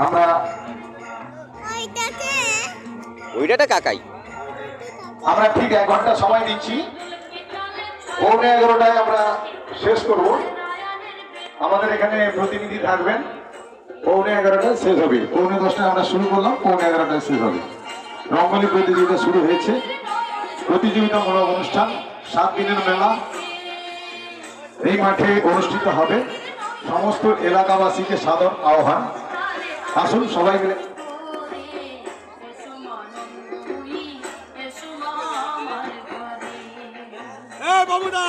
আমরা ওইটা কাকাই। আমরা ঠিক 1 ঘন্টা সময় দিচ্ছি, 11:15 আমরা শেষ করব। আমাদের এখানে প্রতিনিধি থাকবেন, 11:15 শেষ হবে। 10:15 আমরা শুরু করলাম, 11:15 শেষ হবে। রঙ্গোলি প্রতিযোগিতা শুরু হয়েছে, প্রতিযোগিতামূলক অনুষ্ঠান 7 দিনের মেলা এই মাঠে অনুষ্ঠিত হবে। সমস্ত এলাকাবাসীকে সাদর আহ্বান, আসুন সবাই মিলে। বাবুদা